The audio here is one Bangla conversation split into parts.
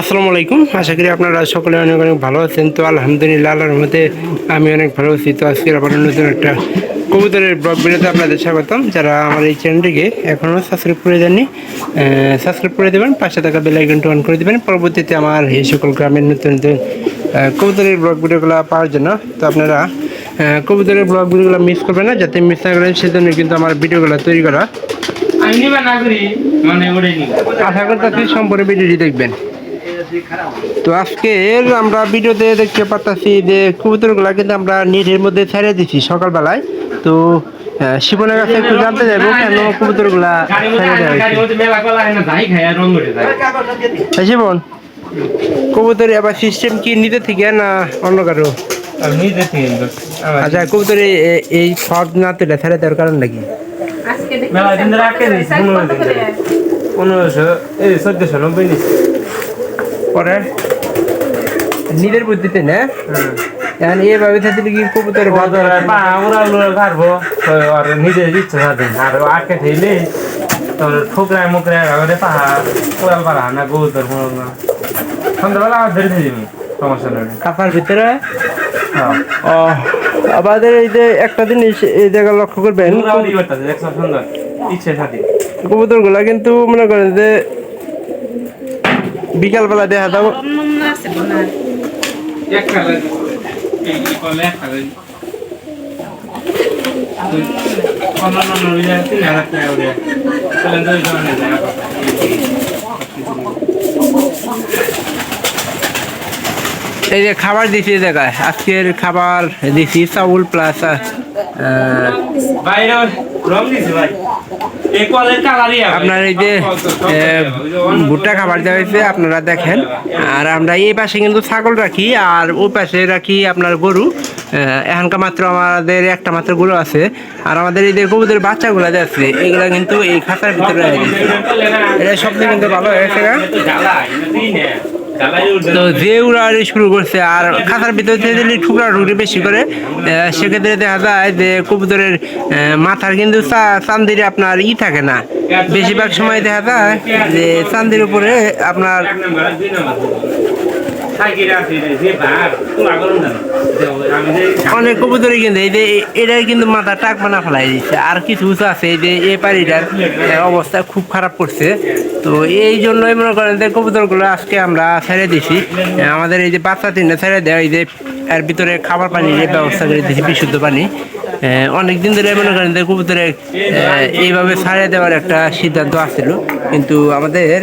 আসসালামু আলাইকুম। আশা করি আপনারা সকলে অনেক অনেক ভালো আছেন। তো আলহামদুলিল্লাহ, আল্লাহর রহমতে আমি অনেক ভালো আছি। তো আজকে আবার নতুন একটা কবুতরের ব্লগ ভিডিওতে আপনাদের স্বাগতম। যারা আমার এই চ্যানেলটিকে এখনও সাবস্ক্রাইব করে দেননি, সাবস্ক্রাইব করে দেবেন, পাশে থাকা বেল আইকনটি অন করে দেবেন পরবর্তীতে আমার এই সকল গ্রামের নতুন নতুন কবুতরের ব্লগ ভিডিওগুলো পাওয়ার জন্য। তো আপনারা কবুতরের ব্লগ ভিডিওগুলো মিস করবেন না, যাতে মিস না করেন সেজন্য কিন্তু আমার ভিডিওগুলো তৈরি করা। আশা করতেছি সম্পূর্ণ ভিডিওটি দেখবেন। তো আজকে আমরা ভিডিওতে দেখতে পাচ্ছি যে কবুতরগুলো কিন্তু আমরা নেটের মধ্যে ছেড়ে দিচ্ছি সকালবেলায়। তো শিবনের কাছে একটু জানতে যাবো কেন কবুতরগুলা ছেড়ে দেওয়া হয়েছে। শিবন, কবুতর আবার সিস্টেম কি নিজে থেকে না অন্য কারো? আচ্ছা, কবুতর এই সব না তুলে ছেড়ে দেওয়ার কারণ নাকি? 1590 পরে নিজের বুদ্ধিতে না এখন এভাবে থাকলে কি কবুতর নিজে ইচ্ছা স্বাধীন আর আটকে থাকলে তোর ঠোকরায় মুখরায় পাহাড় কোরাল পাড়া না কবুতর সন্ধ্যাবেলা ধরে থাকি সমস্যা নেই কাপার ভিতরে। আমাদের এই যে একটা জিনিস এই জায়গা লক্ষ্য করবেন, কবুতর গুলা কিন্তু মনে করেন যে বিকাল বেলা দেখা যাবো এই যে খাবার দিছি জায়গায়, আজকের খাবার দিছি চাউল প্লাস আপনার এই যে ভুট্টা খাবার দেওয়া হয়েছে আপনারা দেখেন। আর আমরা এই পাশে কিন্তু ছাগল রাখি আর ওই পাশে রাখি আপনার গরু। এখানকার মাত্র আমাদের একটা মাত্র গরু আছে। আর আমাদের এই যে কবুতরের বাচ্চাগুলো আছে এগুলা কিন্তু এই খাতার ভিতরে এটা সবচেয়ে কিন্তু ভালো হয়েছে। তো যে উড়া শুরু করছে আর খাতার ভিতরে যদি ঠুকরা ঠুকরি বেশি করে সেক্ষেত্রে দেখা যায় যে কবুতরের মাথার কিন্তু চান্দির আপনার থাকে না। বেশিরভাগ সময় দেখা যায় যে চান্দির উপরে আপনার অনেক কবুতরই কিন্তু এই যে এটাই কিন্তু মাথা টাক বানা ফেলাই দিচ্ছে। আর কিছু আছে এই যে এই পাড়িটার অবস্থা খুব খারাপ করছে। তো এই জন্যই মনে করেন যে কবুতরগুলো আজকে আমরা ছেড়ে দিছি। আমাদের এই যে বাচ্চা তিনটা ছেড়ে দেওয়া, এই যে এর ভিতরে খাবার পানির ব্যবস্থা করে দিয়েছি, বিশুদ্ধ পানি। অনেকদিন ধরে মনে করেন যে কবুতরে এইভাবে ছেড়ে দেওয়ার একটা সিদ্ধান্ত আসছিল, কিন্তু আমাদের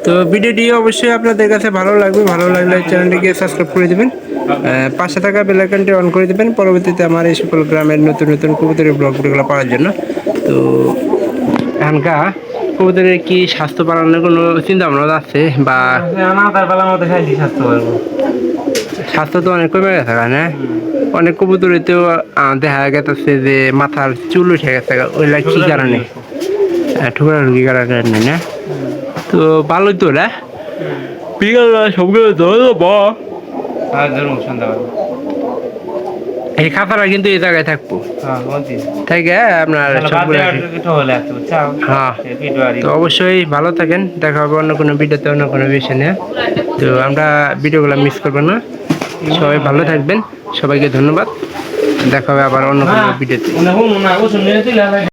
তো ভিডিওটি অবশ্যই আপনাদের কাছে ভালো লাগবে। ভালো লাগলে চ্যানেলটিকে সাবস্ক্রাইব করে দেবেন, পাশে থাকা বেল আইকনটি অন করে দেবেন পরবর্তীতে আমার এই সকল গ্রামের নতুন নতুন কবুতরের ব্লগগুলো পাওয়ার জন্য। তো এখানকার কবুতরের কি স্বাস্থ্য বাড়ানোর কোনো চিন্তা ভাবনা আছে বা স্বাস্থ্য তো অনেক কমে গেছে না? অনেক কবুতরেতেও দেখা গেছে যে মাথার চুল উঠে গেছে, ওইগুলা কি কারণে? ঠুকরা ঠুকি কারণে না? তো ভালোই তো না বিকাল সবগুলো এই খাতাটা কিন্তু এই জায়গায় থাকবো থাকে আপনার। হ্যাঁ, তো অবশ্যই ভালো থাকেন। দেখা হবে অন্য কোনো ভিডিওতে, অন্য কোনো বিষয় নিয়ে। তো আমরা ভিডিওগুলো মিস করবো না। সবাই ভালো থাকবেন, সবাইকে ধন্যবাদ। দেখা হবে আবার অন্য কোনো ভিডিওতে।